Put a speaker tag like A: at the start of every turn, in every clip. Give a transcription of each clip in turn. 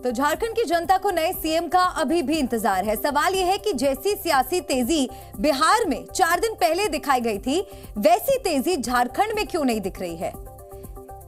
A: तो झारखंड की जनता को नए सीएम का अभी भी इंतजार है। सवाल यह है कि जैसी सियासी तेजी बिहार में 4 दिन पहले दिखाई गई थी, वैसी तेजी झारखंड में क्यों नहीं दिख रही है।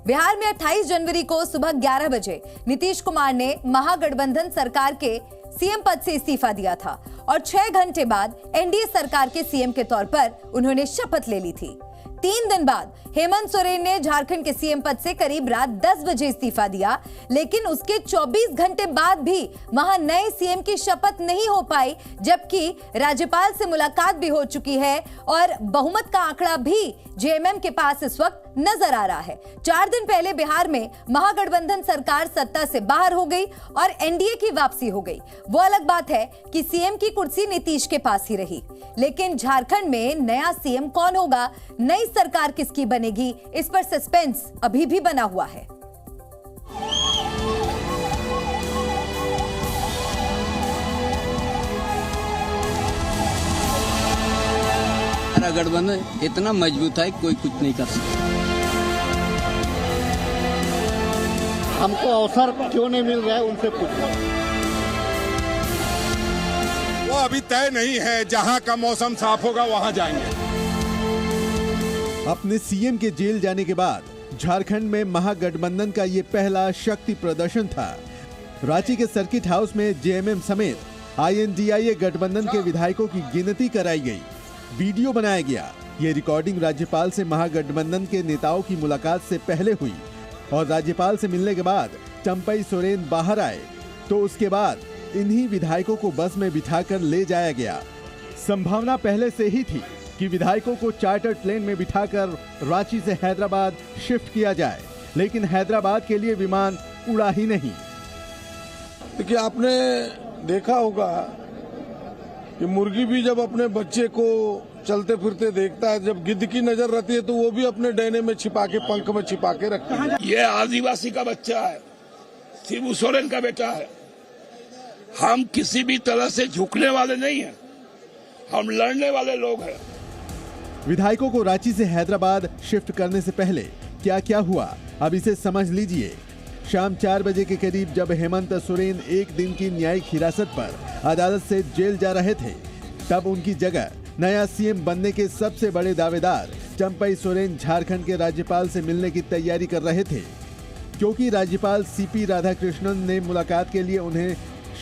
A: बिहार में 28 जनवरी को सुबह 11 बजे नीतीश कुमार ने महागठबंधन सरकार के सीएम पद से इस्तीफा दिया था और 6 घंटे बाद एनडीए सरकार के सीएम के तौर पर उन्होंने शपथ ले ली थी। 3 दिन बाद हेमंत सोरेन ने झारखंड के सीएम पद से करीब रात 10 बजे इस्तीफा दिया, लेकिन उसके 24 घंटे बाद भी वहां नए सीएम की शपथ नहीं हो पाई, जबकि राज्यपाल से मुलाकात भी हो चुकी है और बहुमत का आंकड़ा भी जेएमएम के पास इस वक्त नजर आ रहा है। 4 दिन पहले बिहार में महागठबंधन सरकार सत्ता से बाहर हो गई और एनडीए की वापसी हो गई। वो अलग बात है कि सीएम की कुर्सी नीतीश के पास ही रही, लेकिन झारखंड में नया सीएम कौन होगा, नई सरकार किसकी बनेगी, इस पर सस्पेंस अभी भी बना हुआ है।
B: गठबंधन इतना मजबूत है, कोई कुछ नहीं कर सकता।
C: हमको अवसर क्यों नहीं मिल रहा है, उनसे पूछना।
D: वो अभी तय नहीं है, जहां का मौसम साफ होगा वहां जाएंगे।
E: अपने सीएम के जेल जाने के बाद झारखंड में महागठबंधन का ये पहला शक्ति प्रदर्शन था। रांची के सर्किट हाउस में जेएमएम समेत आईएनडीआईए गठबंधन के विधायकों की गिनती कराई गई, वीडियो बनाया गया। ये रिकॉर्डिंग राज्यपाल से महागठबंधन के नेताओं की मुलाकात से पहले हुई और राज्यपाल से मिलने के बाद चंपई सोरेन बाहर आए तो उसके बाद इन्हीं विधायकों को बस में बिठाकर ले जाया गया। संभावना पहले से ही थी कि विधायकों को चार्टर्ड प्लेन में बिठाकर रांची से हैदराबाद शिफ्ट किया जाए, लेकिन हैदराबाद के लिए विमान उड़ा ही नहीं।
F: देखिए, आपने देखा होगा कि मुर्गी भी जब अपने बच्चे को चलते फिरते देखता है, जब गिद्ध की नजर रहती है तो वो भी अपने डैने में छिपा के, पंख में छिपा के रखता है।
G: ये आदिवासी का बच्चा है, शिबू सोरेन का बेटा है। हम किसी भी तरह से झुकने वाले नहीं हैं, हम लड़ने वाले लोग हैं।
E: विधायकों को रांची से हैदराबाद शिफ्ट करने से पहले क्या क्या हुआ, अब इसे समझ लीजिए। शाम 4 बजे के करीब जब हेमंत सोरेन 1 दिन की न्यायिक हिरासत पर अदालत से जेल जा रहे थे, तब उनकी जगह नया सीएम बनने के सबसे बड़े दावेदार चंपई सोरेन झारखंड के राज्यपाल से मिलने की तैयारी कर रहे थे। क्योंकि राज्यपाल सीपी राधाकृष्णन ने मुलाकात के लिए उन्हें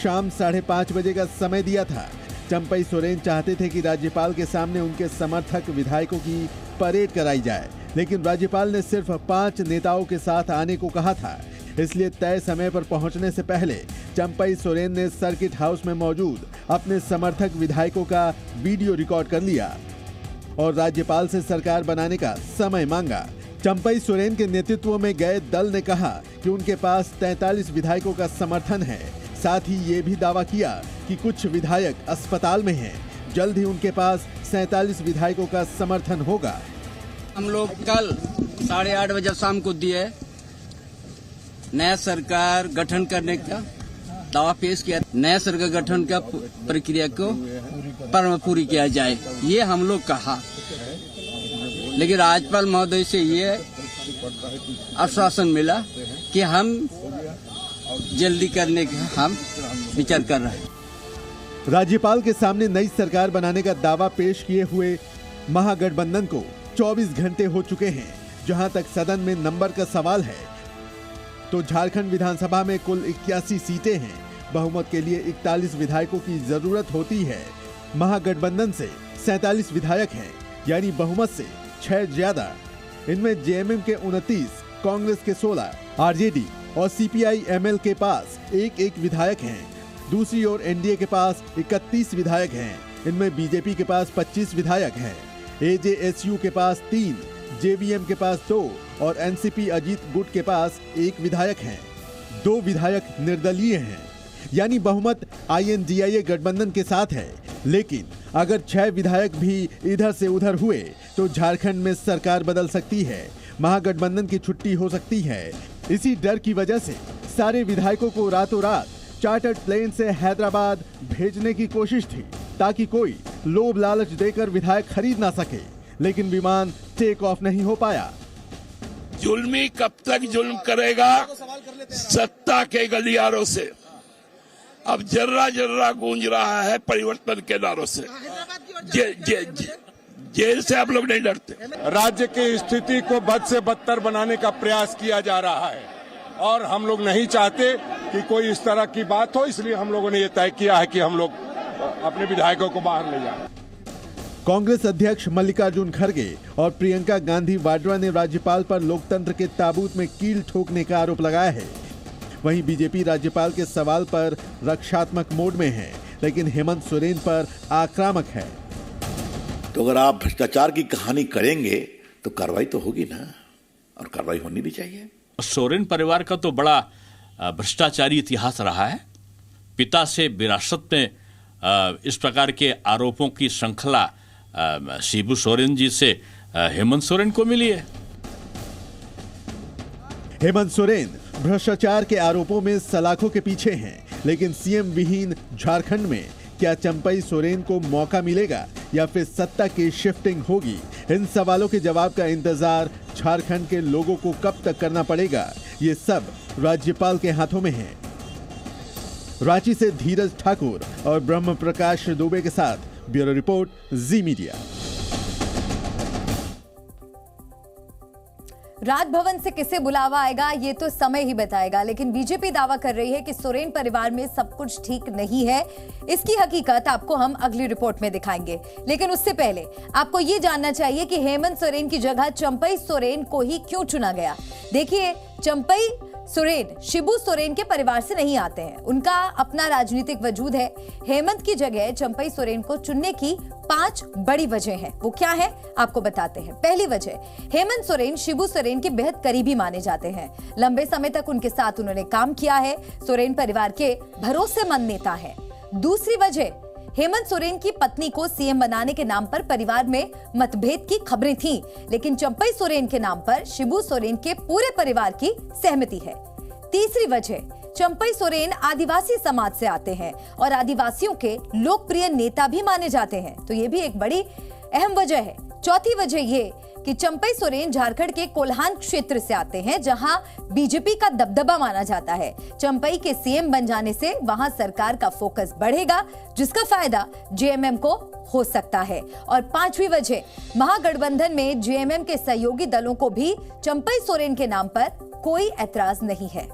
E: शाम 5:30 बजे का समय दिया था, चंपई सोरेन चाहते थे कि राज्यपाल के सामने उनके समर्थक विधायकों की परेड कराई जाए, लेकिन राज्यपाल ने सिर्फ 5 नेताओं के साथ आने को कहा था। इसलिए तय समय पर पहुंचने से पहले चंपई सोरेन ने सर्किट हाउस में मौजूद अपने समर्थक विधायकों का वीडियो रिकॉर्ड कर लिया और राज्यपाल से सरकार बनाने का समय मांगा। चंपई सोरेन के नेतृत्व में गए दल ने कहा कि उनके पास 43 विधायकों का समर्थन है। साथ ही ये भी दावा किया कि कुछ विधायक अस्पताल में हैं, जल्द ही उनके पास 47 विधायकों का समर्थन होगा।
B: हम लोग कल 8:30 बजे शाम को दिए नया सरकार गठन करने का दावा पेश किया। नया सरकार गठन का प्रक्रिया को पूरी किया जाए, ये हम लोग कहा, लेकिन राज्यपाल महोदय से ये आश्वासन मिला कि हम जल्दी करने का हम विचार कर रहे हैं।
E: राज्यपाल के सामने नई सरकार बनाने का दावा पेश किए हुए महागठबंधन को 24 घंटे हो चुके हैं। जहां तक सदन में नंबर का सवाल है तो झारखंड विधानसभा में कुल 81 सीटें हैं। बहुमत के लिए 41 विधायकों की जरूरत होती है। महागठबंधन से 47 विधायक हैं, यानी बहुमत से 6 ज्यादा। इनमें जेएमएम के 29, कांग्रेस के 16, आरजेडी और सीपीआई-एमएल के पास एक विधायक हैं। दूसरी ओर एनडीए के पास 31 विधायक हैं। इनमें बीजेपी के पास 25 विधायक हैं, एजेएसयू के पास 3, जेवीएम के पास 2 और एनसीपी अजीत गुट के पास 1 विधायक हैं। 2 विधायक निर्दलीय हैं, यानी बहुमत आईएनडीआईए गठबंधन के साथ है। लेकिन अगर 6 विधायक भी इधर से उधर हुए तो झारखंड में सरकार बदल सकती है, महागठबंधन की छुट्टी हो सकती है। इसी डर की वजह से सारे विधायकों को रातों रात चार्टर्ड प्लेन से हैदराबाद भेजने की कोशिश थी, ताकि कोई लोभ लालच देकर विधायक खरीद ना सके, लेकिन विमान टेक ऑफ नहीं हो पाया।
G: जुल्मी कब तक जुल्म करेगा? सत्ता के गलियारों से। अब जर्रा जर्रा गूंज रहा है परिवर्तन के नारों से। जेल से आप लोग नहीं डरते।
D: राज्य की स्थिति को बद से बदतर बनाने का प्रयास किया जा रहा है और हम लोग नहीं चाहते कि कोई इस तरह की बात हो, इसलिए हम लोगों ने ये तय किया है कि हम लोग अपने विधायकों को बाहर ले जाएं।
E: कांग्रेस अध्यक्ष मल्लिकार्जुन खड़गे और प्रियंका गांधी वाड्रा ने राज्यपाल पर लोकतंत्र के ताबूत में कील ठोकने का आरोप लगाया है। वहीं बीजेपी राज्यपाल के सवाल पर रक्षात्मक मोड में है, लेकिन हेमंत सोरेन पर आक्रामक है।
H: तो अगर आप भ्रष्टाचार की कहानी करेंगे तो कार्रवाई तो होगी ना, और कार्रवाई होनी भी चाहिए।
I: सोरेन परिवार का तो बड़ा भ्रष्टाचारी इतिहास रहा है। पिता से विरासत में इस प्रकार के आरोपों की श्रृंखला शिबू सोरेन जी से हेमंत सोरेन को मिली है।
E: हेमंत सोरेन भ्रष्टाचार के आरोपों में सलाखों के पीछे हैं, लेकिन सीएम विहीन झारखंड में क्या चंपई सोरेन को मौका मिलेगा या फिर सत्ता की शिफ्टिंग होगी? इन सवालों के जवाब का इंतजार झारखंड के लोगों को कब तक करना पड़ेगा, ये सब राज्यपाल के हाथों में है। रांची से धीरज ठाकुर और ब्रह्म प्रकाश दुबे के साथ ब्यूरो रिपोर्ट, जी मीडिया।
A: राजभवन से किसे बुलावा आएगा ये तो समय ही बताएगा, लेकिन बीजेपी दावा कर रही है कि सोरेन परिवार में सब कुछ ठीक नहीं है। इसकी हकीकत आपको हम अगली रिपोर्ट में दिखाएंगे, लेकिन उससे पहले आपको ये जानना चाहिए कि हेमंत सोरेन की जगह चंपई सोरेन को ही क्यों चुना गया। देखिए, चंपई सोरेन शिबू सोरेन के परिवार से नहीं आते हैं, उनका अपना राजनीतिक वजूद है। हेमंत की जगह चंपई सोरेन को चुनने की 5 बड़ी वजह है। वो क्या है आपको बताते हैं। पहली वजह, हेमंत सोरेन शिबू सोरेन के बेहद करीबी माने जाते हैं। लंबे समय तक उनके साथ उन्होंने काम किया है। सोरेन परिवार के भरोसेमंद नेता है। दूसरी वजह, हेमंत सोरेन की पत्नी को सीएम बनाने के नाम पर परिवार में मतभेद की खबरें थीं, लेकिन चंपई सोरेन के नाम पर शिबू सोरेन के पूरे परिवार की सहमति है। तीसरी वजह, चंपई सोरेन आदिवासी समाज से आते हैं और आदिवासियों के लोकप्रिय नेता भी माने जाते हैं, तो ये भी एक बड़ी अहम वजह है। चौथी वजह ये कि चंपई सोरेन झारखंड के कोल्हान क्षेत्र से आते हैं, जहां बीजेपी का दबदबा माना जाता है। चंपई के सीएम बन जाने से वहां सरकार का फोकस बढ़ेगा, जिसका फायदा जेएमएम को हो सकता है। और 5वीं वजह, महागठबंधन में जेएमएम के सहयोगी दलों को भी चंपई सोरेन के नाम पर कोई ऐतराज नहीं है।